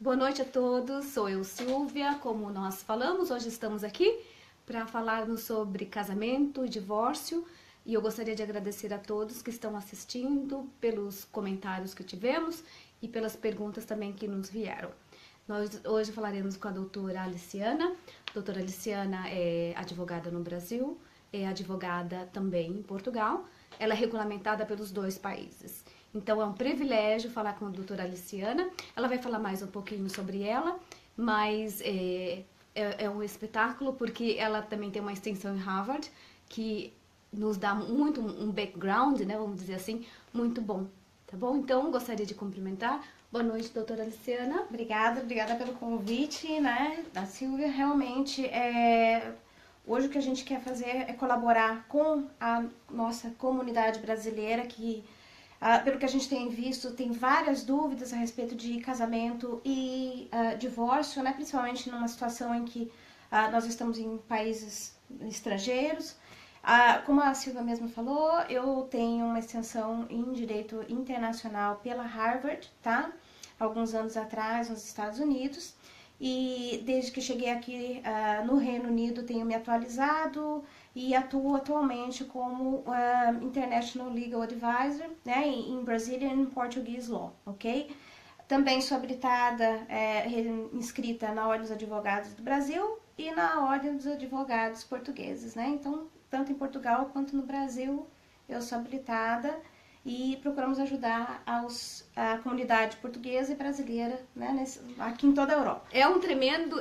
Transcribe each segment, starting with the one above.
Boa noite a todos, sou eu, Silvia. Como nós falamos, hoje estamos aqui para falarmos sobre casamento e divórcio e eu gostaria de agradecer a todos que estão assistindo pelos comentários que tivemos e pelas perguntas também que nos vieram. Nós hoje falaremos com a doutora Aliciana. A doutora Aliciana é advogada no Brasil, é advogada também em Portugal. Ela é regulamentada pelos dois países. Então é um privilégio falar com a doutora Aliciana. Ela vai falar mais um pouquinho sobre ela, mas é um espetáculo porque ela também tem uma extensão em Harvard que nos dá muito um background, né, vamos dizer assim, muito bom, tá bom? Então gostaria de cumprimentar. Boa noite, doutora Aliciana. Obrigada pelo convite, né, da Silvia. Realmente, hoje o que a gente quer fazer é colaborar com a nossa comunidade brasileira que, pelo que a gente tem visto, tem várias dúvidas a respeito de casamento e divórcio, né, principalmente numa situação em que nós estamos em países estrangeiros. Como a Silvia mesmo falou, eu tenho uma extensão em Direito Internacional pela Harvard, tá? Alguns anos atrás, nos Estados Unidos. E desde que cheguei aqui no Reino Unido, tenho me atualizado e atuo atualmente como International Legal Advisor, né, em Brazilian Portuguese Law, ok? Também sou habilitada, inscrita na Ordem dos Advogados do Brasil e na Ordem dos Advogados Portugueses, né? Então, tanto em Portugal quanto no Brasil, eu sou habilitada e procuramos ajudar a comunidade portuguesa e brasileira, né, aqui em toda a Europa. É um tremendo,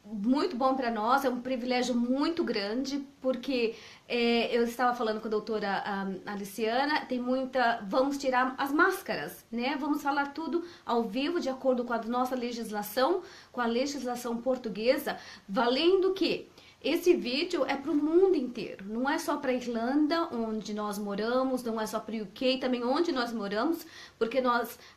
muito bom para nós, é um privilégio muito grande, porque eu estava falando com a doutora Aliciana, tem muita, vamos tirar as máscaras, né? Vamos falar tudo ao vivo, de acordo com a nossa legislação, com a legislação portuguesa, valendo que esse vídeo é para o mundo inteiro, não é só para a Irlanda, onde nós moramos, não é só para o UK, também onde nós moramos, porque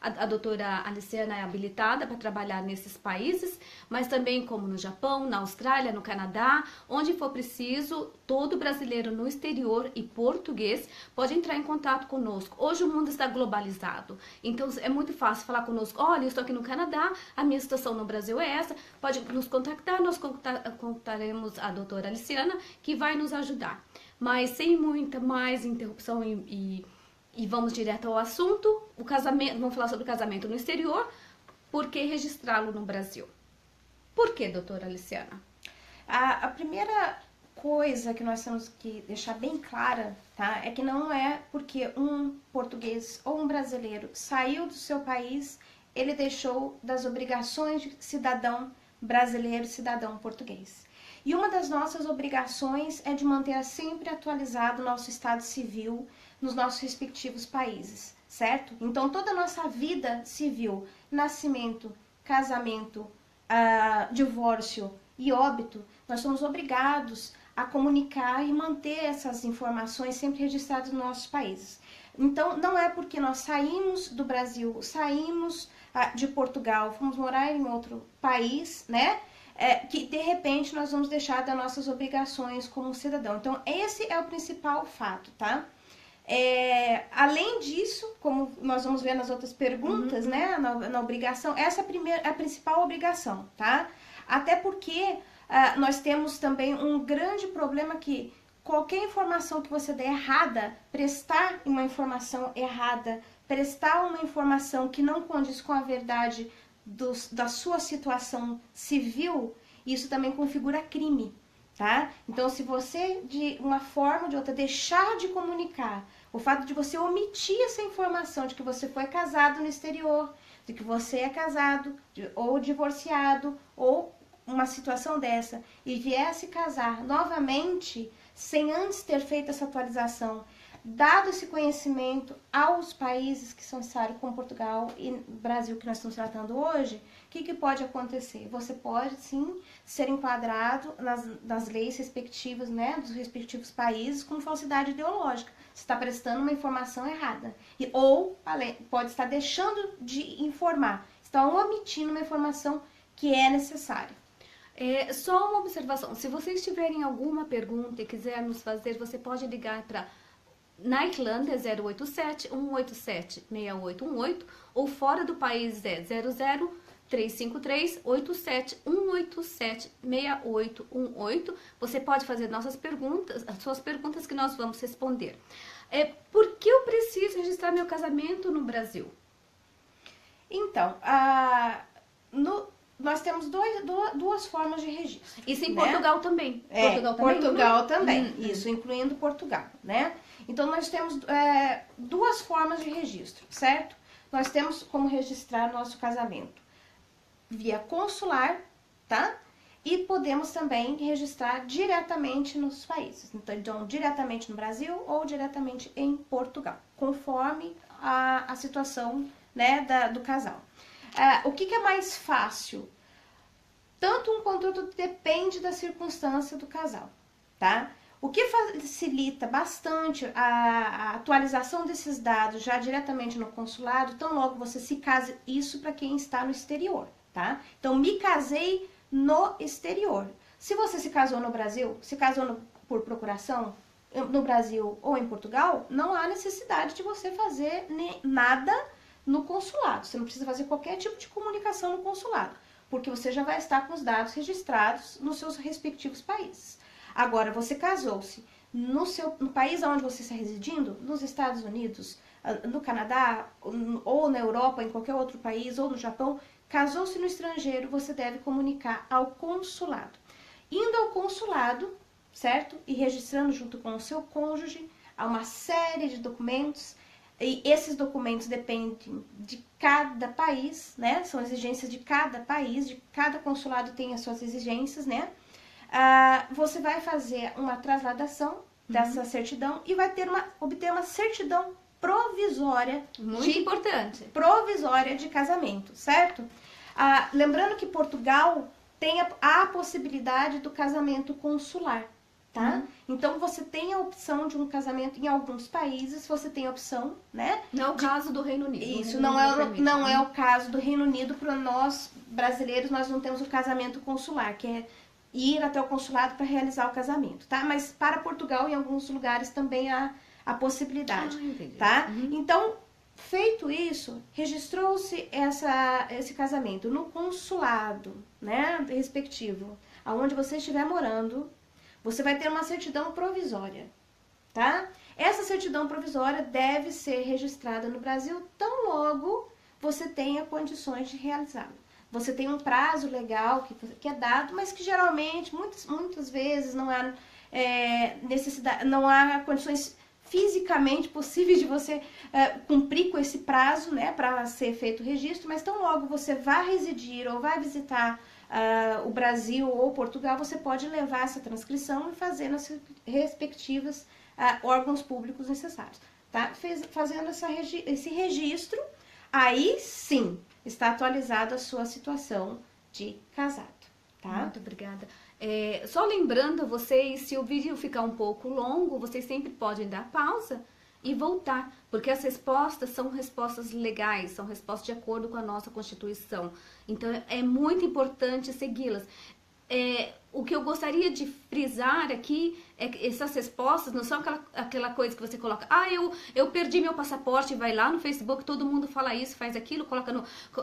a doutora Aliciana é habilitada para trabalhar nesses países, mas também como no Japão, na Austrália, no Canadá, onde for preciso, todo brasileiro no exterior e português pode entrar em contato conosco. Hoje o mundo está globalizado, então é muito fácil falar conosco, olha, eu estou aqui no Canadá, a minha situação no Brasil é essa, pode nos contactar, nós contaremos a doutora Aliciana, que vai nos ajudar. Mas sem muita mais interrupção e vamos direto ao assunto, o casamento, vamos falar sobre o casamento no exterior, por que registrá-lo no Brasil? Por que, doutora Aliciana? A primeira coisa que nós temos que deixar bem clara, tá, é que não é porque um português ou um brasileiro saiu do seu país, ele deixou das obrigações de cidadão brasileiro, cidadão português. E uma das nossas obrigações é de manter sempre atualizado o nosso estado civil nos nossos respectivos países, certo? Então, toda a nossa vida civil, nascimento, casamento, divórcio e óbito, nós somos obrigados a comunicar e manter essas informações sempre registradas nos nossos países. Então, não é porque nós saímos do Brasil, saímos de Portugal, fomos morar em outro país, né? Que de repente nós vamos deixar das nossas obrigações como cidadão. Então, esse é o principal fato, tá? Além disso, como nós vamos ver nas outras perguntas, né, na obrigação, essa é a principal obrigação, tá? Até porque nós temos também um grande problema que qualquer informação que você der errada, prestar uma informação errada, prestar uma informação que não condiz com a verdade da sua situação civil, isso também configura crime, tá? Então, se você, de uma forma ou de outra, deixar de comunicar, o fato de você omitir essa informação de que você foi casado no exterior, de que você é casado ou divorciado, ou uma situação dessa, e vier se casar novamente, sem antes ter feito essa atualização, dado esse conhecimento aos países que são necessários, como Portugal e Brasil, que nós estamos tratando hoje, o que pode acontecer? Você pode, sim, ser enquadrado nas leis respectivas, né, dos respectivos países, com falsidade ideológica. Você está prestando uma informação errada. Ou pode estar deixando de informar, está omitindo uma informação que é necessária. Só uma observação, se vocês tiverem alguma pergunta e quiser nos fazer, você pode ligar para... Na Irlanda é 087 187 6818 ou fora do país é 00 353-187-6818. Você pode fazer nossas perguntas, as suas perguntas que nós vamos responder. Por que eu preciso registrar meu casamento no Brasil? Então, nós temos duas formas de registro. Isso em né? Portugal também. Portugal também. Isso, incluindo Portugal, né? Então, nós temos duas formas de registro, certo? Nós temos como registrar nosso casamento via consular, tá? E podemos também registrar diretamente nos países. Então, diretamente no Brasil ou diretamente em Portugal, conforme a situação, né, do casal. O que é mais fácil? Tanto um quanto outro depende da circunstância do casal, tá? O que facilita bastante a atualização desses dados já diretamente no consulado, tão logo você se case, isso para quem está no exterior, tá? Então, me casei no exterior. Se você se casou no Brasil, se casou por procuração, no Brasil ou em Portugal, não há necessidade de você fazer nada no consulado. Você não precisa fazer qualquer tipo de comunicação no consulado, porque você já vai estar com os dados registrados nos seus respectivos países. Agora, você casou-se no país onde você está residindo, nos Estados Unidos, no Canadá, ou na Europa, em qualquer outro país, ou no Japão, casou-se no estrangeiro, você deve comunicar ao consulado. Indo ao consulado, certo? E registrando junto com o seu cônjuge, há uma série de documentos, e esses documentos dependem de cada país, né? São exigências de cada país, de cada consulado tem as suas exigências, né? Você vai fazer uma trasladação dessa certidão e vai obter uma certidão provisória. Muito importante. Provisória de casamento, certo? Lembrando que Portugal tem a possibilidade do casamento consular, tá? Então, você tem a opção de um casamento em alguns países, você tem a opção, né? Não é o caso do Reino Unido. Isso, não é o caso do Reino Unido. Para nós, brasileiros, nós não temos o casamento consular, que é ir até o consulado para realizar o casamento, tá? Mas para Portugal, em alguns lugares, também há a possibilidade, tá? Então, feito isso, registrou-se esse casamento no consulado, né, respectivo, aonde você estiver morando, você vai ter uma certidão provisória, tá? Essa certidão provisória deve ser registrada no Brasil tão logo você tenha condições de realizá-la. Você tem um prazo legal que é dado, mas que geralmente, muitas vezes, não há necessidade, não há condições fisicamente possíveis de você cumprir com esse prazo, né, para ser feito o registro, mas tão logo você vai residir ou vai visitar o Brasil ou Portugal, você pode levar essa transcrição e fazer nas respectivas órgãos públicos necessários, tá? Fazendo esse registro, aí sim está atualizada a sua situação de casado, tá? Muito obrigada. Só lembrando a vocês, se o vídeo ficar um pouco longo, vocês sempre podem dar pausa e voltar, porque as respostas são respostas legais, são respostas de acordo com a nossa Constituição. Então, é muito importante segui-las. O que eu gostaria de frisar aqui é que essas respostas não são aquela coisa que você coloca, eu perdi meu passaporte, vai lá no Facebook, todo mundo fala isso, faz aquilo, coloca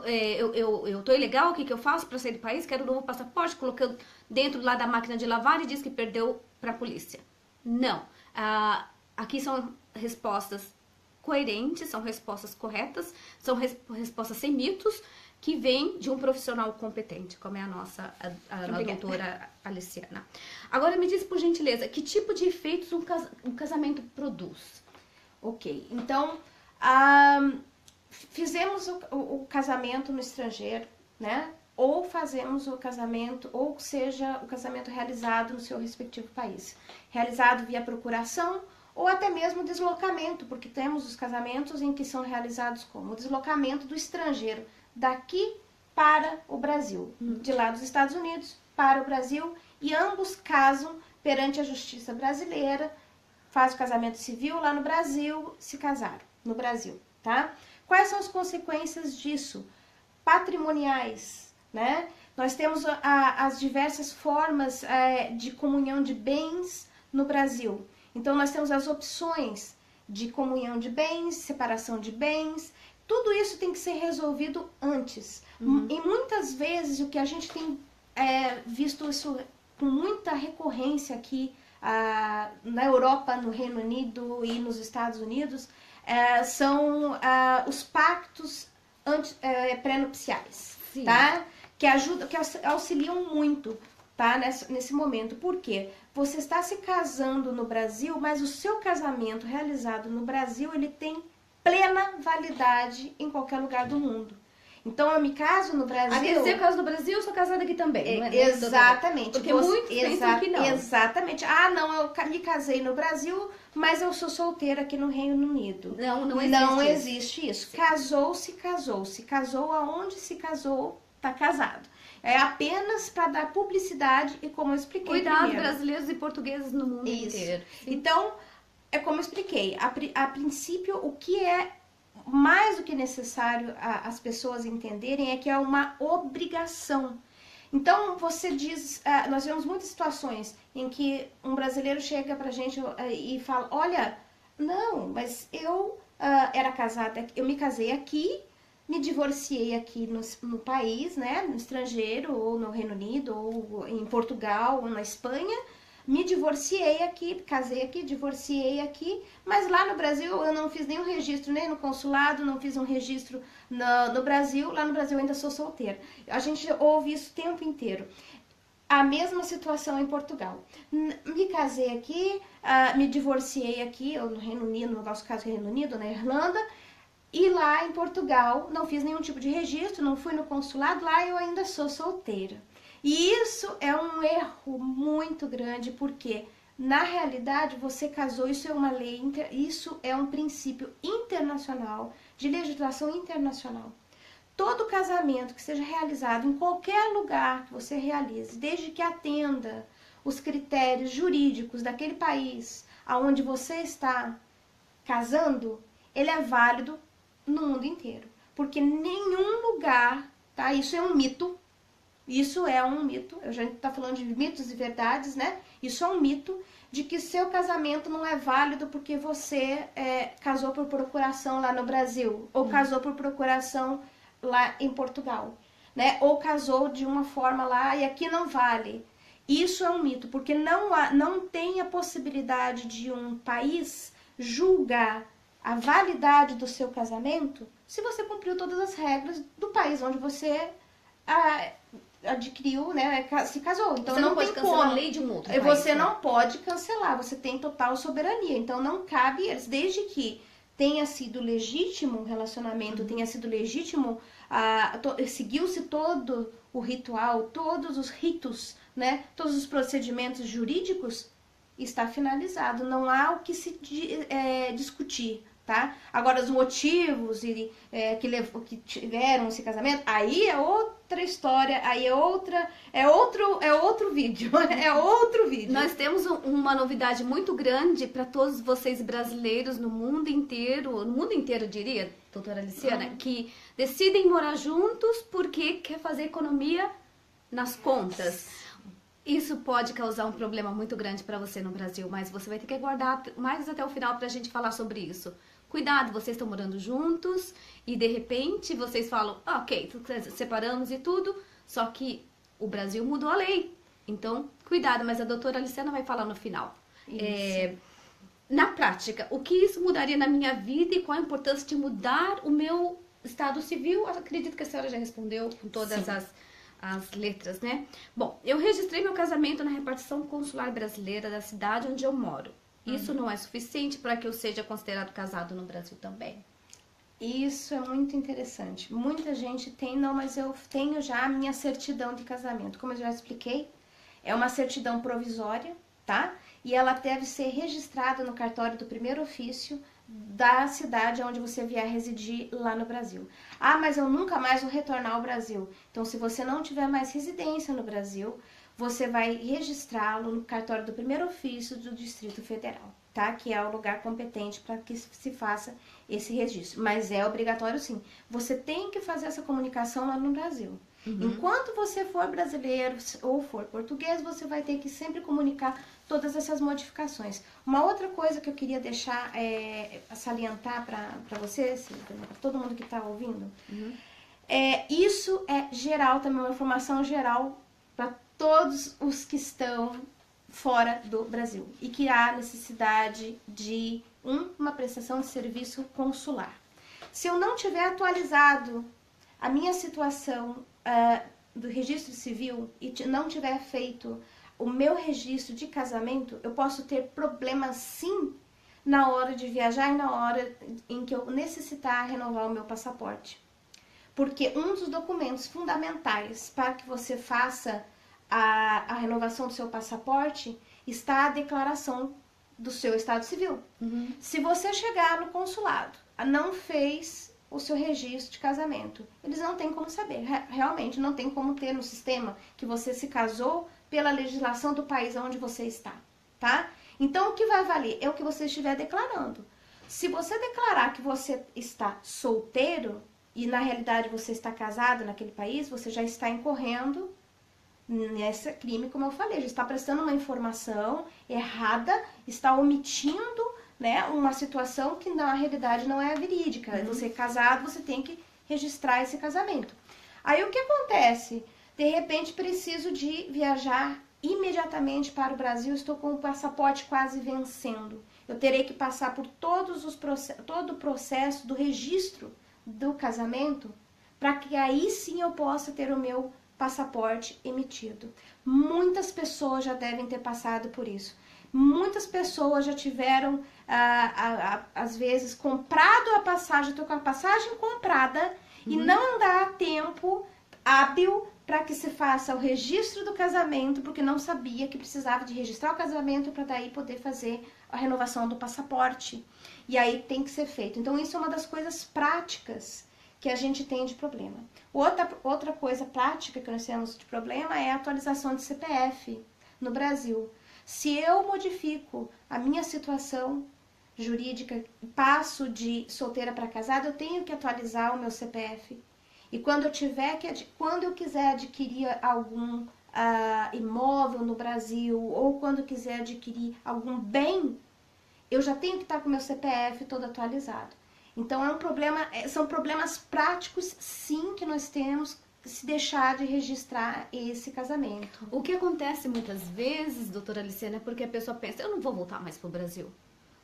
eu tô ilegal, o que eu faço para sair do país, quero um novo passaporte, colocando dentro lá da máquina de lavar e diz que perdeu para a polícia. Não, aqui são respostas coerentes, são respostas corretas, são respostas sem mitos, que vem de um profissional competente, como é a doutora Aliciana. Agora me diz, por gentileza, que tipo de efeitos um casamento produz? Ok, então, fizemos o casamento no estrangeiro, né? Ou fazemos o casamento, ou seja, o casamento realizado no seu respectivo país. Realizado via procuração, ou até mesmo deslocamento, porque temos os casamentos em que são realizados como deslocamento do estrangeiro, daqui para o Brasil, de lá dos Estados Unidos para o Brasil, e ambos casam perante a justiça brasileira, faz o casamento civil lá no Brasil, se casaram no Brasil, tá? Quais são as consequências disso? Patrimoniais, né? Nós temos as diversas formas de comunhão de bens no Brasil. Então, nós temos as opções de comunhão de bens, separação de bens, tudo isso tem que ser resolvido antes. E muitas vezes o que a gente tem visto isso com muita recorrência aqui na Europa, no Reino Unido e nos Estados Unidos, são os pactos pré-nupciais, tá? Que auxiliam muito, tá? Nesse momento. Por quê? Você está se casando no Brasil, mas o seu casamento realizado no Brasil, ele tem plena validade em qualquer lugar do mundo. Então, eu me caso no Brasil... Quer dizer, eu caso no Brasil, eu sou casada aqui também, não é? Exatamente. Porque muitos pensam que não. Exatamente. Não, eu me casei no Brasil, mas eu sou solteira aqui no Reino Unido. Não existe isso. Casou-se, casou-se. Casou aonde se casou, tá casado. É apenas para dar publicidade e como eu expliquei Cuidado, brasileiros e portugueses no mundo inteiro. Então, é como eu expliquei. A princípio, o que é mais do que necessário as pessoas entenderem é que é uma obrigação. Então, você diz... nós vemos muitas situações em que um brasileiro chega pra gente e fala, olha, não, mas eu era casada, eu me casei aqui, me divorciei aqui no país, né, no estrangeiro, ou no Reino Unido, ou em Portugal, ou na Espanha, me divorciei aqui, casei aqui, divorciei aqui, mas lá no Brasil eu não fiz nenhum registro, nem no consulado, não fiz um registro no Brasil, lá no Brasil eu ainda sou solteira. A gente ouve isso o tempo inteiro. A mesma situação em Portugal. Me casei aqui, me divorciei aqui, ou no Reino Unido, no nosso caso Reino Unido, na Irlanda, e lá em Portugal não fiz nenhum tipo de registro, não fui no consulado, lá eu ainda sou solteira. E isso é um erro muito grande, porque na realidade você casou, isso é uma lei, isso é um princípio internacional, de legislação internacional. Todo casamento que seja realizado em qualquer lugar que você realize, desde que atenda os critérios jurídicos daquele país aonde você está casando, ele é válido no mundo inteiro. Porque nenhum lugar, tá? Isso é um mito. Isso é um mito, a gente está falando de mitos e verdades, né? Isso é um mito de que seu casamento não é válido porque você casou por procuração lá no Brasil, ou casou por procuração lá em Portugal, né? Ou casou de uma forma lá e aqui não vale. Isso é um mito, porque não tem a possibilidade de um país julgar a validade do seu casamento se você cumpriu todas as regras do país onde você adquiriu, né, se casou. Então você não pode cancelar a lei de um outro país. Você não pode cancelar, você tem total soberania. Então não cabe eles, desde que tenha sido legítimo o relacionamento, tenha sido legítimo, seguiu-se todo o ritual, todos os ritos, né, todos os procedimentos jurídicos, está finalizado. Não há o que se discutir. Tá? Agora, os motivos que tiveram esse casamento, aí é outra história, aí é outro vídeo, é outro vídeo. Nós temos uma novidade muito grande para todos vocês brasileiros no mundo inteiro, eu diria, doutora Aliciana, que decidem morar juntos porque quer fazer economia nas contas. Isso pode causar um problema muito grande para você no Brasil, mas você vai ter que aguardar mais até o final para a gente falar sobre isso. Cuidado, vocês estão morando juntos e de repente vocês falam, ok, separamos e tudo, só que o Brasil mudou a lei. Então, cuidado, mas a doutora Aliciana vai falar no final. Na prática, o que isso mudaria na minha vida e qual a importância de mudar o meu estado civil? Acredito que a senhora já respondeu com todas as letras, né? Bom, eu registrei meu casamento na repartição consular brasileira da cidade onde eu moro. Isso não é suficiente para que eu seja considerado casado no Brasil também? Isso é muito interessante. Muita gente tem, não, mas eu tenho já a minha certidão de casamento. Como eu já expliquei, é uma certidão provisória, tá? E ela deve ser registrada no cartório do primeiro ofício da cidade onde você vier residir lá no Brasil. Mas eu nunca mais vou retornar ao Brasil. Então, se você não tiver mais residência no Brasil, você vai registrá-lo no cartório do primeiro ofício do Distrito Federal, tá? Que é o lugar competente para que se faça esse registro. Mas é obrigatório sim. Você tem que fazer essa comunicação lá no Brasil. Enquanto você for brasileiro ou for português, você vai ter que sempre comunicar todas essas modificações. Uma outra coisa que eu queria deixar, salientar para vocês, para todo mundo que está ouvindo, isso é geral também, uma informação geral para todos os que estão fora do Brasil e que há necessidade de uma prestação de serviço consular. Se eu não tiver atualizado a minha situação do registro civil e não tiver feito o meu registro de casamento, eu posso ter problemas sim na hora de viajar e na hora em que eu necessitar renovar o meu passaporte. Porque um dos documentos fundamentais para que você faça a renovação do seu passaporte está a declaração do seu estado civil. Se você chegar no consulado, não fez o seu registro de casamento, eles não têm como saber, realmente não tem como ter no sistema que você se casou pela legislação do país onde você está, tá? Então o que vai valer é o que você estiver declarando. Se você declarar que você está solteiro e na realidade você está casado naquele país, você já está incorrendo nesse crime, como eu falei, já está prestando uma informação errada, está omitindo, né, uma situação que na realidade não é verídica. Você é casado, você tem que registrar esse casamento. Aí o que acontece? De repente preciso de viajar imediatamente para o Brasil, estou com o passaporte quase vencendo. Eu terei que passar por todo o processo do registro do casamento para que aí sim eu possa ter o meu passaporte emitido. Muitas pessoas já devem ter passado por isso. Muitas pessoas já tiveram, às vezes, comprado a passagem, estou com a passagem comprada e não dá tempo hábil para que se faça o registro do casamento, porque não sabia que precisava de registrar o casamento para daí poder fazer a renovação do passaporte. E aí tem que ser feito. Então isso é uma das coisas práticas que a gente tem de problema. Outra coisa prática que nós temos de problema é a atualização de CPF no Brasil. Se eu modifico a minha situação jurídica, passo de solteira para casada, eu tenho que atualizar o meu CPF. E quando eu quiser adquirir algum imóvel no Brasil ou quando eu quiser adquirir algum bem, eu já tenho que estar com o meu CPF todo atualizado. Então são problemas práticos, sim, que nós temos se deixar de registrar esse casamento. O que acontece muitas vezes, doutora Aliciana, é porque a pessoa pensa, eu não vou voltar mais para o Brasil.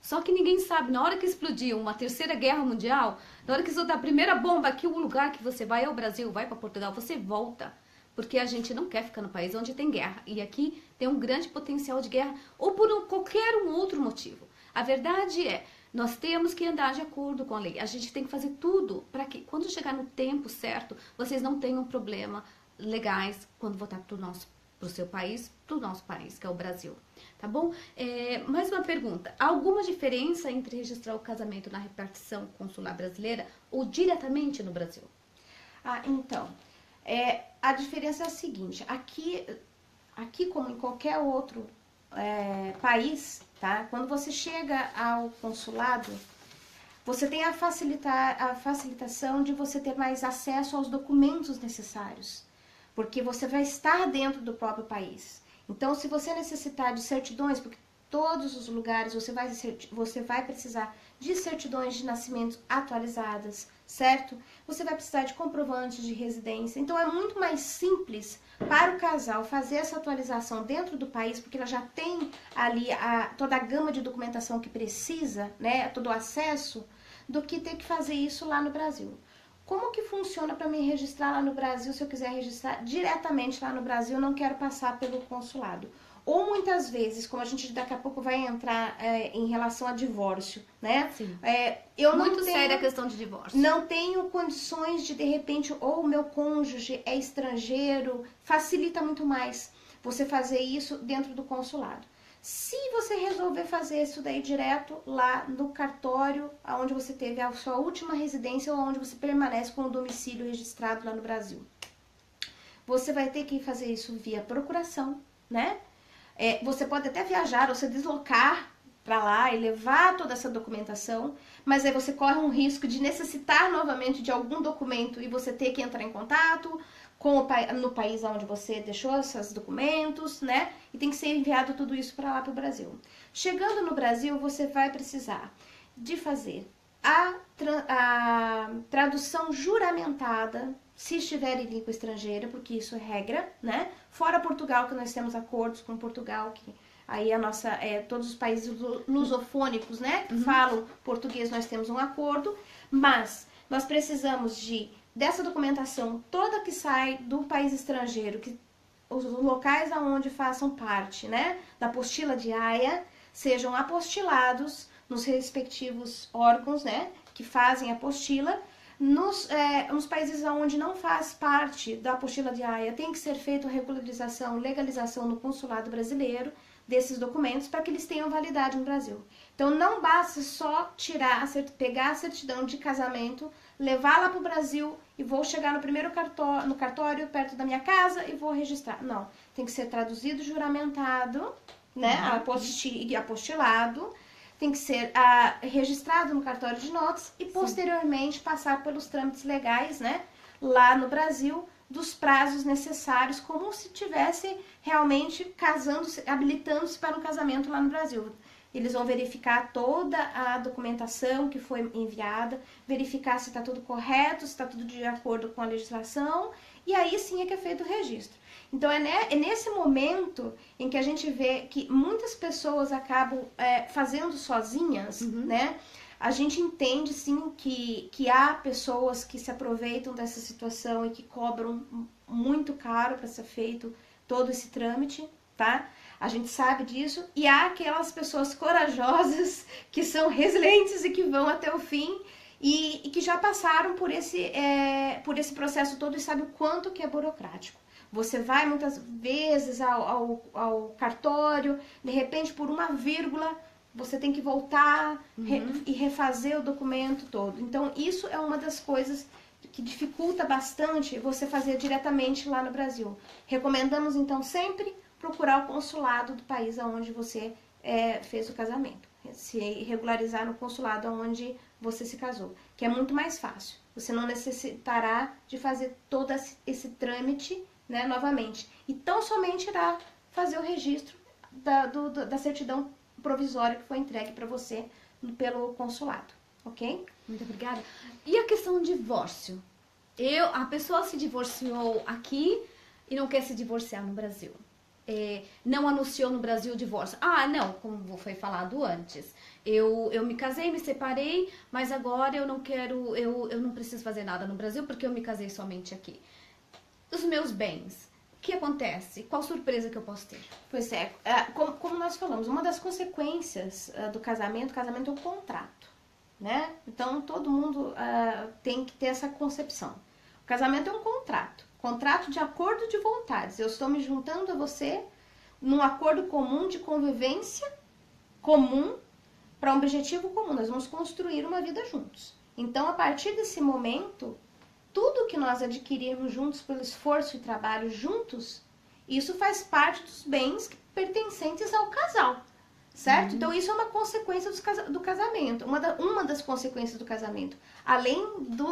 Só que ninguém sabe, na hora que explodiu uma terceira guerra mundial, na hora que soltar a primeira bomba, aqui o lugar que você vai é o Brasil, vai para Portugal, você volta. Porque a gente não quer ficar no país onde tem guerra. E aqui tem um grande potencial de guerra, ou por qualquer outro motivo. A verdade é, nós temos que andar de acordo com a lei. A gente tem que fazer tudo para que, quando chegar no tempo certo, vocês não tenham problema legais quando voltar para o seu país, para o nosso país, que é o Brasil. Tá bom? Mais uma pergunta. Há alguma diferença entre registrar o casamento na repartição consular brasileira ou diretamente no Brasil? Então, a diferença é a seguinte. Aqui como em qualquer outro país, tá? Quando você chega ao consulado, você tem a facilitação de você ter mais acesso aos documentos necessários, porque você vai estar dentro do próprio país. Então, se você necessitar de certidões, porque todos os lugares você vai precisar de certidões de nascimento atualizadas, certo? Você vai precisar de comprovantes de residência. Então, é muito mais simples para o casal fazer essa atualização dentro do país, porque ela já tem ali toda a gama de documentação que precisa, né? Todo o acesso, do que ter que fazer isso lá no Brasil. Como que funciona para me registrar lá no Brasil, se eu quiser registrar diretamente lá no Brasil, não quero passar pelo consulado? Ou muitas vezes, como a gente daqui a pouco vai entrar em relação a divórcio, né? Sim. Muito séria a questão de divórcio. Não tenho condições de repente, ou o meu cônjuge é estrangeiro, facilita muito mais você fazer isso dentro do consulado. Se você resolver fazer isso daí direto lá no cartório, onde você teve a sua última residência ou onde você permanece com o domicílio registrado lá no Brasil, você vai ter que fazer isso via procuração, né? Você pode até viajar ou se deslocar para lá e levar toda essa documentação, mas aí você corre um risco de necessitar novamente de algum documento e você ter que entrar em contato no país onde você deixou esses documentos, né? E tem que ser enviado tudo isso para lá para o Brasil. Chegando no Brasil, você vai precisar de fazer a tradução juramentada, se estiver em língua estrangeira, porque isso é regra, né? Fora Portugal, que nós temos acordos com Portugal, que aí todos os países lusofônicos, né? Que falam português, nós temos um acordo, mas nós precisamos dessa documentação toda que sai do país estrangeiro, que os locais aonde façam parte, né? Da apostila de Haia, sejam apostilados nos respectivos órgãos, né, que fazem a apostila. Nos países onde não faz parte da apostila de Haia, tem que ser feita regularização, legalização no consulado brasileiro desses documentos para que eles tenham validade no Brasil. Então não basta só pegar a certidão de casamento, levá-la para o Brasil e vou chegar no cartório perto da minha casa e vou registrar. Não, tem que ser traduzido, juramentado, né, apostilado, tem que ser registrado no cartório de notas e posteriormente passar pelos trâmites legais, né, lá no Brasil, dos prazos necessários, como se tivesse realmente casando-se, habilitando-se para um casamento lá no Brasil. Eles vão verificar toda a documentação que foi enviada, verificar se está tudo correto, se está tudo de acordo com a legislação, e aí sim é que é feito o registro. Então é nesse momento em que a gente vê que muitas pessoas acabam fazendo sozinhas, né? A gente entende sim que há pessoas que se aproveitam dessa situação e que cobram muito caro para ser feito todo esse trâmite, tá? A gente sabe disso, e há aquelas pessoas corajosas que são resilientes e que vão até o fim e que já passaram por esse processo todo e sabe o quanto que é burocrático. Você vai muitas vezes ao cartório, de repente por uma vírgula você tem que voltar e refazer o documento todo. Então isso é uma das coisas que dificulta bastante você fazer diretamente lá no Brasil. Recomendamos então sempre procurar o consulado do país onde você fez o casamento. Se regularizar no consulado onde você se casou, que é muito mais fácil. Você não necessitará de fazer todo esse trâmite, né, novamente. E tão somente irá fazer o registro da certidão provisória que foi entregue para você pelo consulado, ok? Muito obrigada. E a questão do divórcio? A pessoa se divorciou aqui e não quer se divorciar no Brasil. Não anunciou no Brasil o divórcio. Não, como foi falado antes. Eu me casei, me separei, mas agora eu não quero, eu não preciso fazer nada no Brasil porque eu me casei somente aqui. Os meus bens, o que acontece? Qual surpresa que eu posso ter? Pois como nós falamos, uma das consequências do casamento é um contrato, né? Então todo mundo tem que ter essa concepção. O casamento é um contrato de acordo de vontades. Eu estou me juntando a você num acordo comum de convivência comum para um objetivo comum. Nós vamos construir uma vida juntos. Então, a partir desse momento, tudo que nós adquirirmos juntos pelo esforço e trabalho juntos, isso faz parte dos bens pertencentes ao casal, certo? Então, isso é uma consequência do casamento, uma das consequências do casamento, além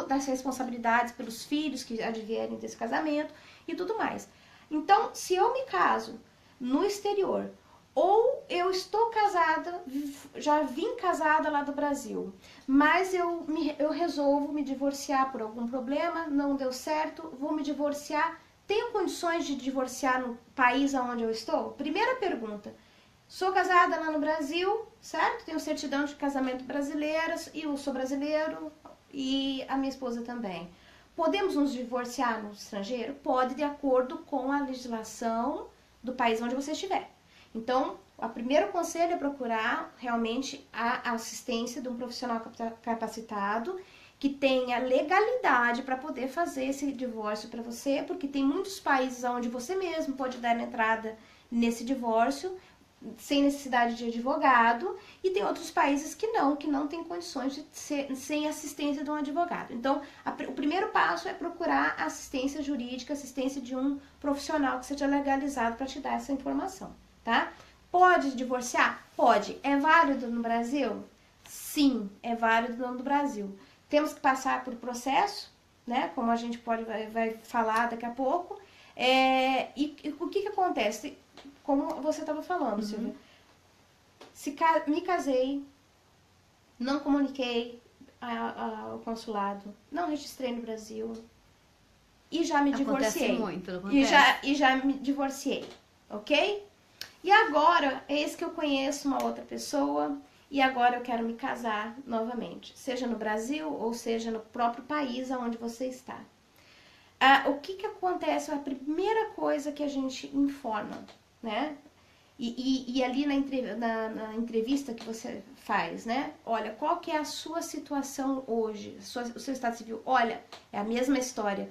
das responsabilidades pelos filhos que advierem desse casamento e tudo mais. Então, se eu me caso no exterior, ou eu estou casada, já vim casada lá do Brasil, mas eu resolvo me divorciar por algum problema, não deu certo, vou me divorciar, tenho condições de divorciar no país onde eu estou? Primeira pergunta. Sou casada lá no Brasil, certo? Tenho certidão de casamento brasileira, e eu sou brasileiro e a minha esposa também. Podemos nos divorciar no estrangeiro? Pode, de acordo com a legislação do país onde você estiver. Então, o primeiro conselho é procurar realmente a assistência de um profissional capacitado que tenha legalidade para poder fazer esse divórcio para você, porque tem muitos países onde você mesmo pode dar entrada nesse divórcio sem necessidade de advogado, e tem outros países que não tem condições de ser sem assistência de um advogado. Então, o primeiro passo é procurar assistência jurídica, assistência de um profissional que seja legalizado para te dar essa informação, tá? Pode divorciar? Pode. É válido no Brasil? Sim, é válido no Brasil. Temos que passar por processo, né? Como a gente vai falar daqui a pouco. E o que acontece? Como você estava falando, Silvia. Me casei, não comuniquei ao consulado, não registrei no Brasil e já me divorciei. Acontece muito, não acontece? E já me divorciei, ok? E agora, eis que eu conheço uma outra pessoa e agora eu quero me casar novamente, seja no Brasil ou seja no próprio país onde você está. O que acontece? A primeira coisa que a gente informa, né? E ali na entrevista que você faz, né? Olha, qual que é a sua situação hoje? O seu estado civil? Olha, é a mesma história.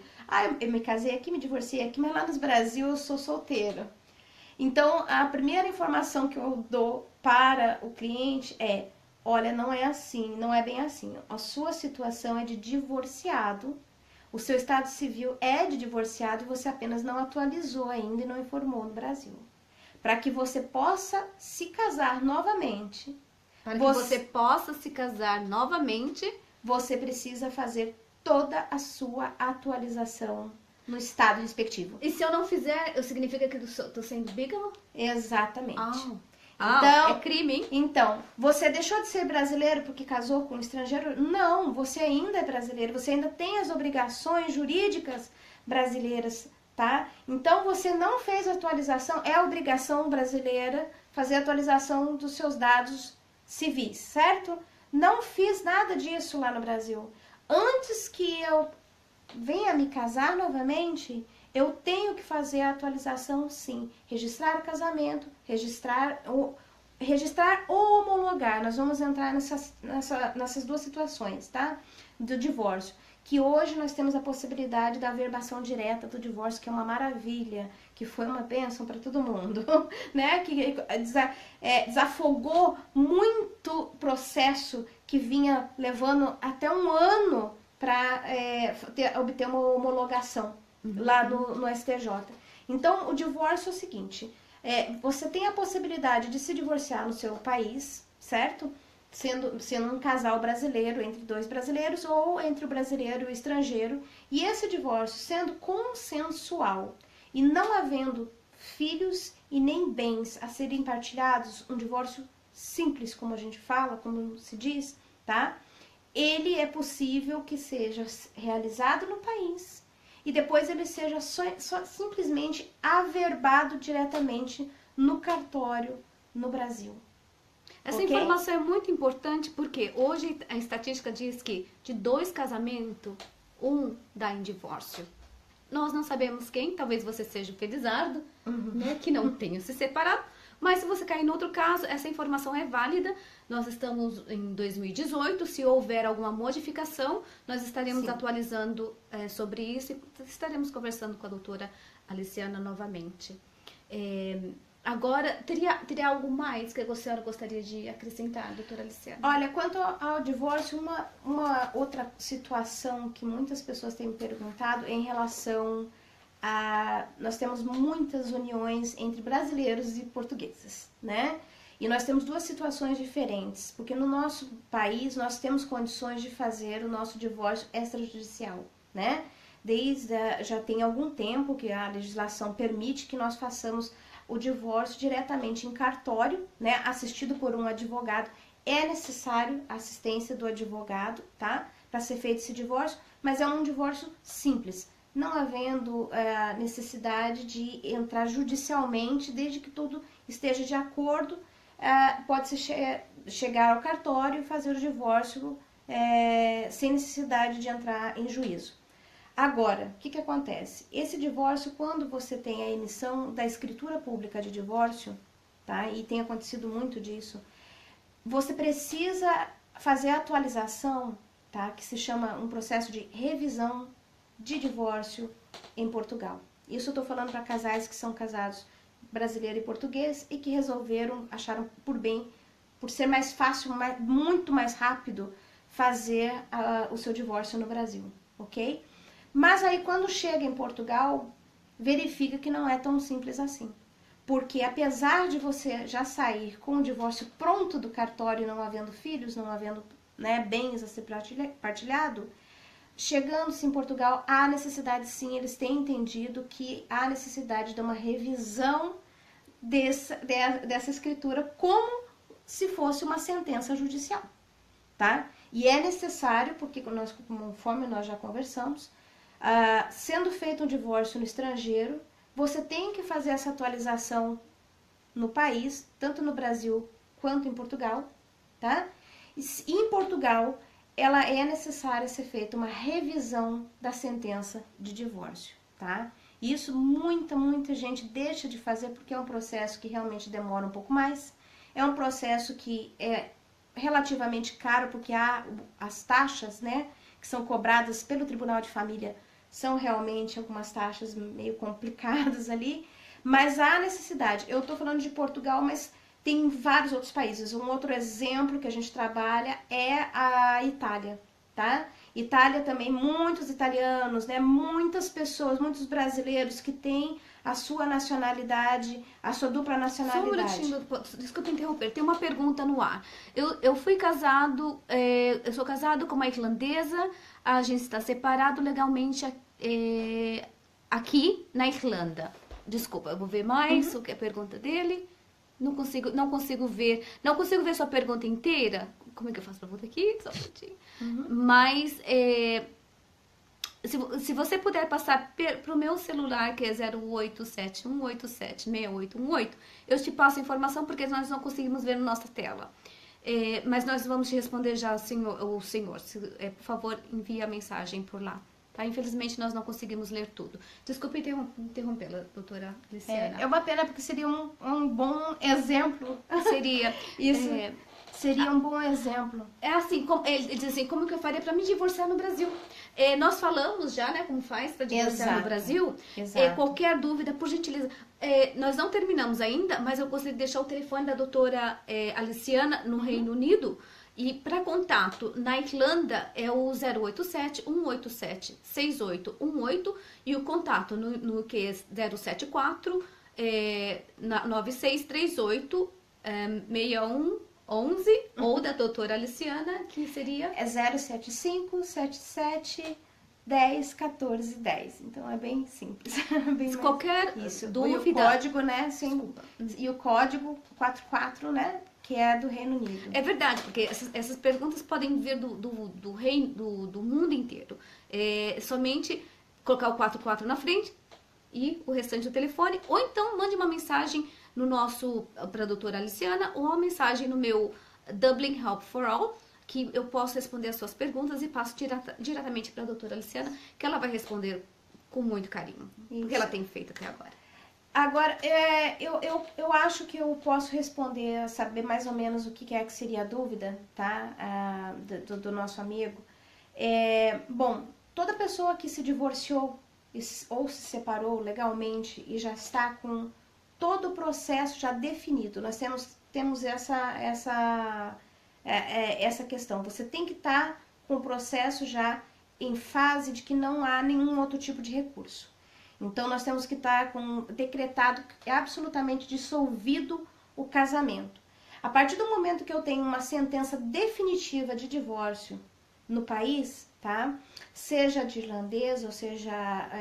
Eu me casei aqui, me divorciei aqui, mas lá no Brasil eu sou solteira. Então, a primeira informação que eu dou para o cliente é: olha, não é assim, não é bem assim. A sua situação é de divorciado, o seu estado civil é de divorciado e você apenas não atualizou ainda e não informou no Brasil. Para que você possa se casar novamente. Para que você possa se casar novamente, você precisa fazer toda a sua atualização no estado respectivo. E se eu não fizer, significa que eu estou sendo bígamo? Exatamente. Então, é crime, hein? Então, você deixou de ser brasileiro porque casou com um estrangeiro? Não, você ainda é brasileiro, você ainda tem as obrigações jurídicas brasileiras, tá? Então, você não fez a atualização, é obrigação brasileira fazer a atualização dos seus dados civis, certo? Não fiz nada disso lá no Brasil. Antes que eu venha me casar novamente, eu tenho que fazer a atualização, sim. Registrar o casamento, registrar ou homologar. Nós vamos entrar nessas duas situações, tá? Do divórcio. Que hoje nós temos a possibilidade da averbação direta do divórcio, que é uma maravilha, que foi uma bênção para todo mundo, né? Que desafogou muito processo que vinha levando até um ano para obter uma homologação lá no STJ. Então, o divórcio é o seguinte: você tem a possibilidade de se divorciar no seu país, certo? Sendo um casal brasileiro, entre dois brasileiros, ou entre o brasileiro e o estrangeiro. E esse divórcio sendo consensual e não havendo filhos e nem bens a serem partilhados, um divórcio simples, como a gente fala, como se diz, tá? Ele é possível que seja realizado no país e depois ele seja só simplesmente averbado diretamente no cartório no Brasil. Essa informação é muito importante porque hoje a estatística diz que de 2 casamentos, 1 dá em divórcio. Nós não sabemos quem, talvez você seja o felizardo, né, que não tenha se separado, mas se você cair em outro caso, essa informação é válida. Nós estamos em 2018, se houver alguma modificação, nós estaremos atualizando sobre isso e estaremos conversando com a doutora Aliciana novamente. Agora, teria algo mais que a senhora gostaria de acrescentar, doutora Aliciana? Olha, quanto ao divórcio, uma outra situação que muitas pessoas têm me perguntado em relação a... Nós temos muitas uniões entre brasileiros e portugueses, né? E nós temos duas situações diferentes, porque no nosso país nós temos condições de fazer o nosso divórcio extrajudicial, né? Já tem algum tempo que a legislação permite que nós façamos o divórcio diretamente em cartório, né, assistido por um advogado. É necessário a assistência do advogado, tá, para ser feito esse divórcio, mas é um divórcio simples, não havendo necessidade de entrar judicialmente, desde que tudo esteja de acordo, pode-se chegar ao cartório e fazer o divórcio sem necessidade de entrar em juízo. Agora, o que acontece? Esse divórcio, quando você tem a emissão da escritura pública de divórcio, tá? E tem acontecido muito disso, você precisa fazer a atualização, tá? Que se chama um processo de revisão de divórcio em Portugal. Isso eu estou falando para casais que são casados brasileiro e português e que acharam por bem, por ser mais fácil, muito mais rápido, fazer o seu divórcio no Brasil, ok? Mas aí quando chega em Portugal, verifica que não é tão simples assim. Porque apesar de você já sair com o divórcio pronto do cartório, não havendo filhos, não havendo, né, bens a ser partilhado, chegando-se em Portugal, há necessidade, sim, eles têm entendido que há necessidade de uma revisão dessa escritura como se fosse uma sentença judicial, tá? E é necessário, porque conforme nós já conversamos, sendo feito um divórcio no estrangeiro, você tem que fazer essa atualização no país, tanto no Brasil quanto em Portugal, tá? E em Portugal, ela é necessária ser feita uma revisão da sentença de divórcio, tá? Isso muita gente deixa de fazer porque é um processo que realmente demora um pouco mais, é um processo que é relativamente caro porque há as taxas, né, que são cobradas pelo Tribunal de Família, são realmente algumas taxas meio complicadas ali, mas há necessidade. Eu estou falando de Portugal, mas tem vários outros países. Um outro exemplo que a gente trabalha é a Itália, tá? Itália também, muitos italianos, né? Muitas pessoas, muitos brasileiros que têm a sua nacionalidade, a sua dupla nacionalidade. Só um minutinho, desculpa interromper, tem uma pergunta no ar. Eu fui casado, eu sou casado com uma irlandesa, a gente está separado legalmente aqui na Irlanda. Desculpa, eu vou ver mais o que é a pergunta dele. Não consigo ver sua pergunta inteira. Como é que eu faço pra voltar aqui? Só um minutinho. Mas se você puder passar pro meu celular, que é 087-187-6818, eu te passo a informação porque nós não conseguimos ver na nossa tela. Mas nós vamos te responder já, o senhor. Por favor, envie a mensagem por lá. Tá? Infelizmente, nós não conseguimos ler tudo. Desculpe interrompê-la, doutora Liciana. É uma pena, porque seria um bom exemplo. Seria. Isso seria um bom exemplo. É assim, ele diz assim, como que eu faria para me divorciar no Brasil? Nós falamos já, né, como faz para divorciar no Brasil. Exato. Qualquer dúvida, por gentileza. Nós não terminamos ainda, mas eu gostaria de deixar o telefone da doutora Aliciana no Reino Unido. E para contato na Irlanda é o 087-187-6818 e o contato no que é 074 9638 6111 ou da doutora Aliciana, que seria? É 075 77 10 14 10. Então é bem simples. Bem qualquer dúvida. E o código, né? Sim, e o código 44, né? Que é do Reino Unido. É verdade, porque essas perguntas podem vir do mundo inteiro. Somente colocar o 44 na frente e o restante do telefone, ou então mande uma mensagem para a doutora Aliciana, ou uma mensagem no meu Dublin Help for All, que eu posso responder as suas perguntas e passo diretamente para a doutora Aliciana, que ela vai responder com muito carinho, o que ela tem feito até agora. Agora, eu acho que eu posso responder, saber mais ou menos o que é que seria a dúvida, tá? Do nosso amigo. Bom, toda pessoa que se divorciou ou se separou legalmente e já está com todo o processo já definido, nós temos essa questão. Você tem que estar com o processo já em fase de que não há nenhum outro tipo de recurso. Então, nós temos que estar decretado absolutamente dissolvido o casamento. A partir do momento que eu tenho uma sentença definitiva de divórcio no país, tá? Seja de irlandês ou seja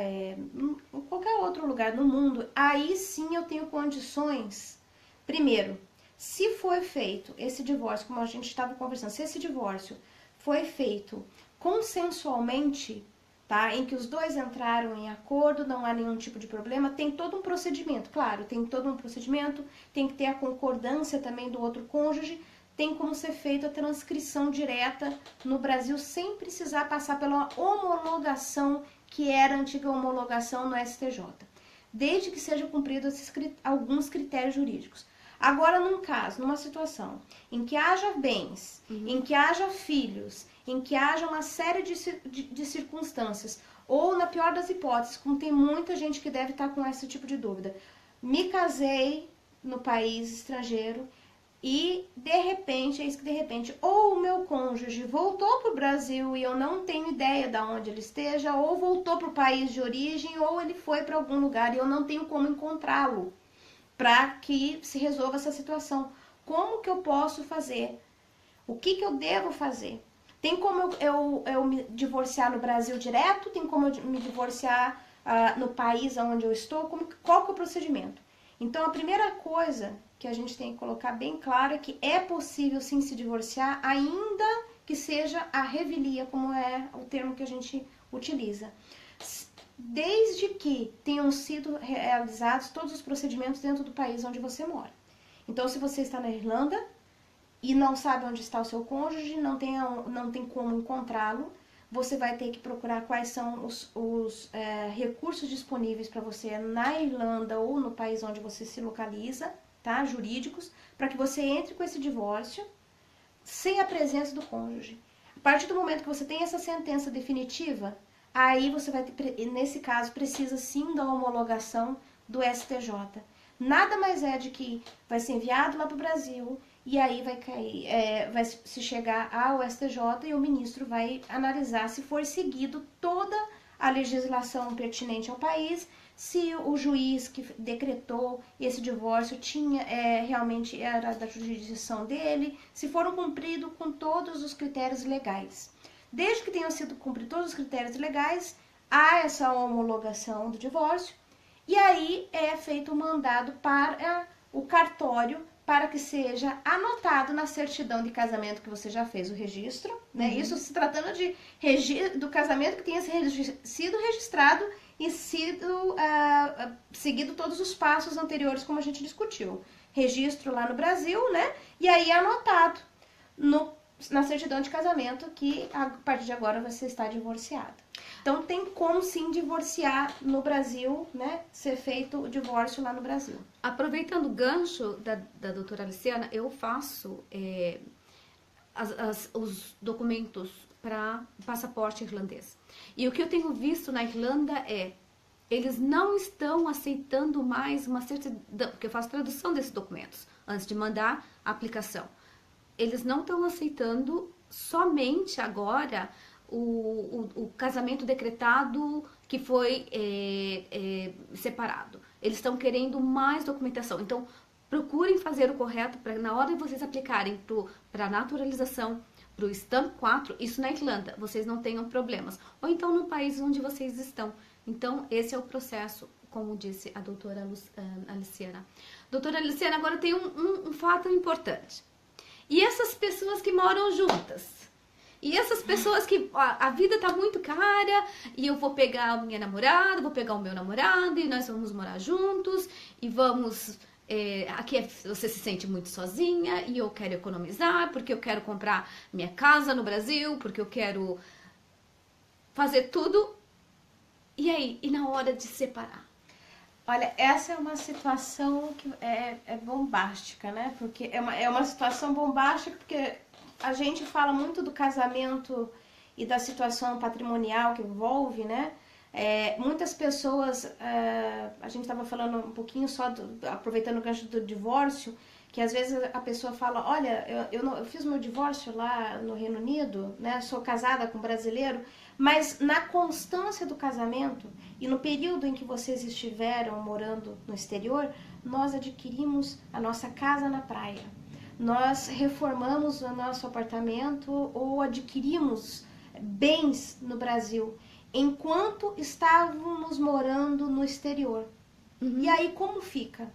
em qualquer outro lugar no mundo, aí sim eu tenho condições. Primeiro, se foi feito esse divórcio, como a gente estava conversando, se esse divórcio foi feito consensualmente, tá? Em que os dois entraram em acordo, não há nenhum tipo de problema, tem todo um procedimento, claro, tem todo um procedimento, tem que ter a concordância também do outro cônjuge, tem como ser feita a transcrição direta no Brasil sem precisar passar pela homologação que era a antiga homologação no STJ, desde que sejam cumpridos alguns critérios jurídicos. Agora, numa situação em que haja bens, em que haja filhos, em que haja uma série de circunstâncias, ou na pior das hipóteses, como tem muita gente que deve estar com esse tipo de dúvida, me casei no país estrangeiro e de repente, ou o meu cônjuge voltou para o Brasil e eu não tenho ideia de onde ele esteja, ou voltou para o país de origem, ou ele foi para algum lugar e eu não tenho como encontrá-lo. para que se resolva essa situação. Como que eu posso fazer? O que eu devo fazer? Tem como eu me divorciar no Brasil direto? Tem como eu me divorciar no país onde eu estou? Qual que é o procedimento? Então, a primeira coisa que a gente tem que colocar bem claro é que é possível sim se divorciar, ainda que seja a revelia, como é o termo que a gente utiliza. Desde que tenham sido realizados todos os procedimentos dentro do país onde você mora. Então, se você está na Irlanda e não sabe onde está o seu cônjuge, não tem como encontrá-lo, você vai ter que procurar quais são os recursos disponíveis para você na Irlanda ou no país onde você se localiza, tá? Jurídicos, para que você entre com esse divórcio sem a presença do cônjuge. A partir do momento que você tem essa sentença definitiva, aí você vai ter, nesse caso, precisa sim da homologação do STJ. Nada mais é de que vai ser enviado lá para o Brasil e aí vai cair, vai se chegar ao STJ e o ministro vai analisar se foi seguido toda a legislação pertinente ao país, se o juiz que decretou esse divórcio realmente era da jurisdição dele, se foram cumpridos com todos os critérios legais. Desde que tenham sido cumpridos todos os critérios legais, há essa homologação do divórcio e aí é feito um mandado para o cartório para que seja anotado na certidão de casamento que você já fez o registro, né? Isso se tratando do casamento que tenha sido registrado e sido seguido todos os passos anteriores, como a gente discutiu. Registro lá no Brasil, né? E aí anotado na certidão de casamento que a partir de agora você está divorciado. Então tem como sim divorciar no Brasil, né? Ser feito o divórcio lá no Brasil. Aproveitando o gancho da doutora Aliciana, eu faço os documentos para passaporte irlandês. E o que eu tenho visto na Irlanda eles não estão aceitando mais uma certidão, porque eu faço tradução desses documentos antes de mandar a aplicação. Eles não estão aceitando somente agora o casamento decretado que foi separado. Eles estão querendo mais documentação. Então, procurem fazer o correto para na hora de vocês aplicarem para naturalização, para o Stamp 4, isso na Irlanda, vocês não tenham problemas. Ou então no país onde vocês estão. Então, esse é o processo, como disse a doutora Aliciana. Doutora Aliciana, agora tem um fato importante. E essas pessoas que moram juntas? E essas pessoas que a vida tá muito cara e eu vou pegar a minha namorada, vou pegar o meu namorado e nós vamos morar juntos e vamos... aqui você se sente muito sozinha e eu quero economizar porque eu quero comprar minha casa no Brasil, porque eu quero fazer tudo. E aí? E na hora de separar? Olha, essa é uma situação que é bombástica, né? Porque é uma situação bombástica porque a gente fala muito do casamento e da situação patrimonial que envolve, né? Muitas pessoas, a gente estava falando um pouquinho só, aproveitando o gancho do divórcio, que às vezes a pessoa fala, olha, eu fiz meu divórcio lá no Reino Unido, né? Sou casada com um brasileiro, mas na constância do casamento e no período em que vocês estiveram morando no exterior, nós adquirimos a nossa casa na praia. Nós reformamos o nosso apartamento ou adquirimos bens no Brasil enquanto estávamos morando no exterior. E aí como fica?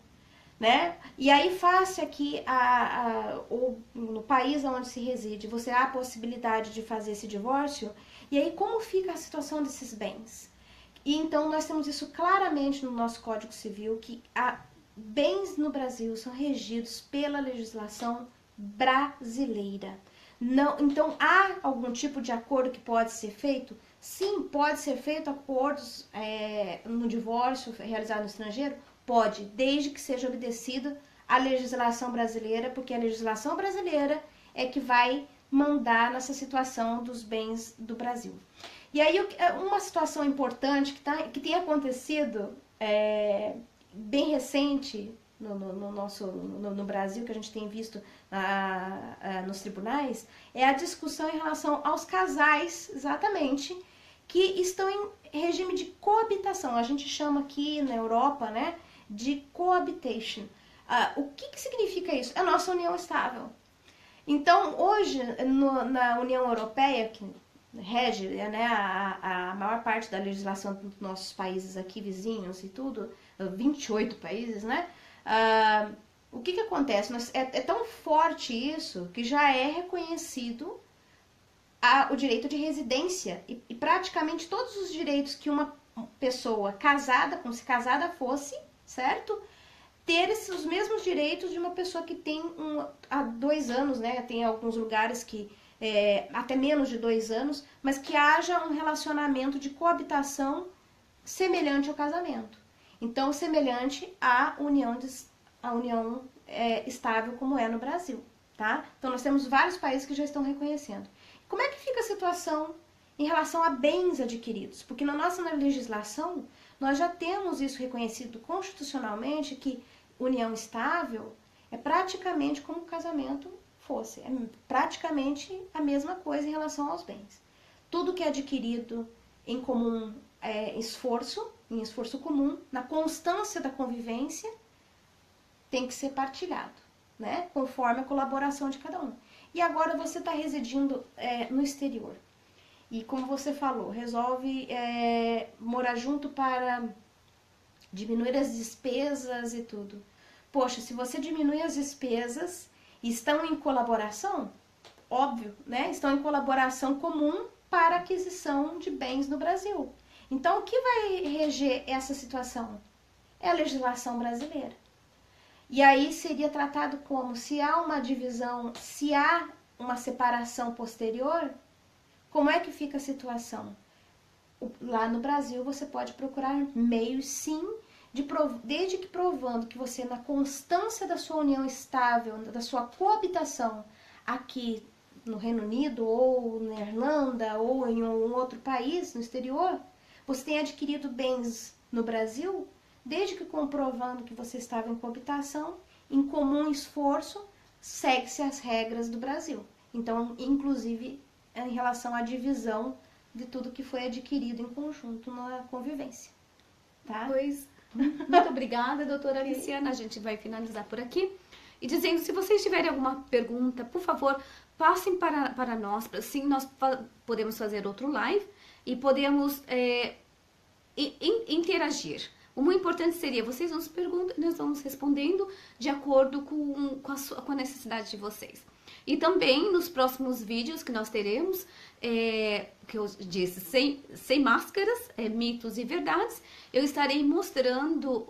Né? E aí face aqui ou no país onde se reside, você há a possibilidade de fazer esse divórcio, e aí como fica a situação desses bens? E então nós temos isso claramente no nosso Código Civil, que bens no Brasil são regidos pela legislação brasileira. Não, então há algum tipo de acordo que pode ser feito? Sim, pode ser feito acordos no divórcio realizado no estrangeiro? Pode, desde que seja obedecida a legislação brasileira, porque a legislação brasileira é que vai mandar nessa situação dos bens do Brasil. E aí, uma situação importante que tem acontecido bem recente no Brasil, que a gente tem visto nos tribunais, é a discussão em relação aos casais, exatamente, que estão em regime de coabitação. A gente chama aqui na Europa, né? de cohabitation. O que significa isso? É a nossa união estável. Então, hoje, na União Europeia, que rege, né, a maior parte da legislação dos nossos países aqui, vizinhos e tudo, 28 países, né? O que acontece? É tão forte isso que já é reconhecido o direito de residência e praticamente todos os direitos que uma pessoa casada, como se casada fosse, certo? Ter os mesmos direitos de uma pessoa que tem há 2 anos, né? Tem alguns lugares que até menos de 2 anos, mas que haja um relacionamento de coabitação semelhante ao casamento. Então, semelhante à união estável como é no Brasil, tá? Então, nós temos vários países que já estão reconhecendo. Como é que fica a situação em relação a bens adquiridos? Porque na nossa legislação, nós já temos isso reconhecido constitucionalmente, que união estável é praticamente como o casamento fosse. É praticamente a mesma coisa em relação aos bens. Tudo que é adquirido em comum em esforço comum, na constância da convivência, tem que ser partilhado, né? Conforme a colaboração de cada um. E agora você está residindo no exterior. E como você falou, resolve morar junto para diminuir as despesas e tudo. Poxa, se você diminui as despesas e estão em colaboração, óbvio, né? Estão em colaboração comum para aquisição de bens no Brasil. Então, o que vai reger essa situação? É a legislação brasileira. E aí seria tratado como, se há uma divisão, se há uma separação posterior, como é que fica a situação? Lá no Brasil você pode procurar meios, sim, desde que provando que você, na constância da sua união estável, da sua coabitação aqui no Reino Unido, ou na Irlanda, ou em um outro país, no exterior, você tem adquirido bens no Brasil, desde que comprovando que você estava em coabitação, em comum esforço, segue-se as regras do Brasil. Então, inclusive, em relação à divisão de tudo que foi adquirido em conjunto na convivência. Tá? Pois, muito obrigada, doutora Aliciana. A gente vai finalizar por aqui. E dizendo, se vocês tiverem alguma pergunta, por favor, passem para nós. Assim, nós podemos fazer outro live e podemos interagir. O muito importante seria, vocês nos perguntam, nós vamos respondendo de acordo com a necessidade de vocês. E também nos próximos vídeos que nós teremos, que eu disse, sem máscaras, mitos e verdades, eu estarei mostrando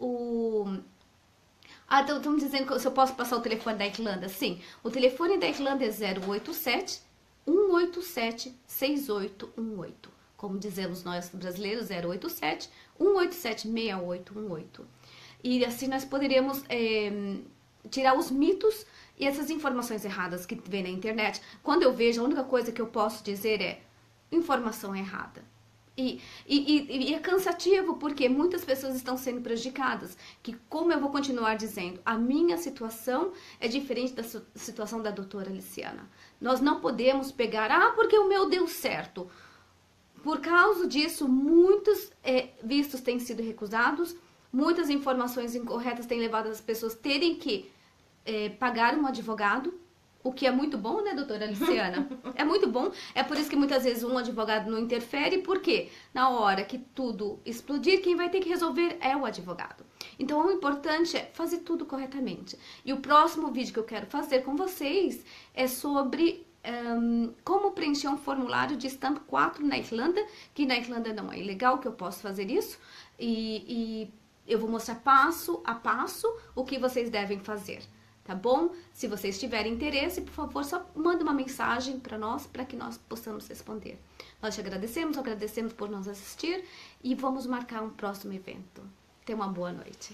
estamos dizendo se eu posso passar o telefone da Irlanda? Sim, o telefone da Irlanda é 087 187 6818. Como dizemos nós brasileiros, 087 187 6818. E assim nós poderíamos tirar os mitos e essas informações erradas que vem na internet. Quando eu vejo, a única coisa que eu posso dizer é informação errada. E é cansativo porque muitas pessoas estão sendo prejudicadas. Que, como eu vou continuar dizendo, a minha situação é diferente da situação da doutora Aliciana. Nós não podemos pegar, porque o meu deu certo. Por causa disso, muitos vistos têm sido recusados, muitas informações incorretas têm levado as pessoas a terem que pagar um advogado, o que é muito bom, né, doutora Aliciana? É muito bom, é por isso que muitas vezes um advogado não interfere, porque na hora que tudo explodir, quem vai ter que resolver é o advogado. Então, o importante é fazer tudo corretamente. E o próximo vídeo que eu quero fazer com vocês é sobre como preencher um formulário de Stamp 4 na Irlanda, que na Irlanda não é ilegal, que eu posso fazer isso, e eu vou mostrar passo a passo o que vocês devem fazer, tá bom? Se vocês tiverem interesse, por favor, só manda uma mensagem para nós, para que nós possamos responder. Nós te agradecemos por nos assistir e vamos marcar um próximo evento. Tenha uma boa noite.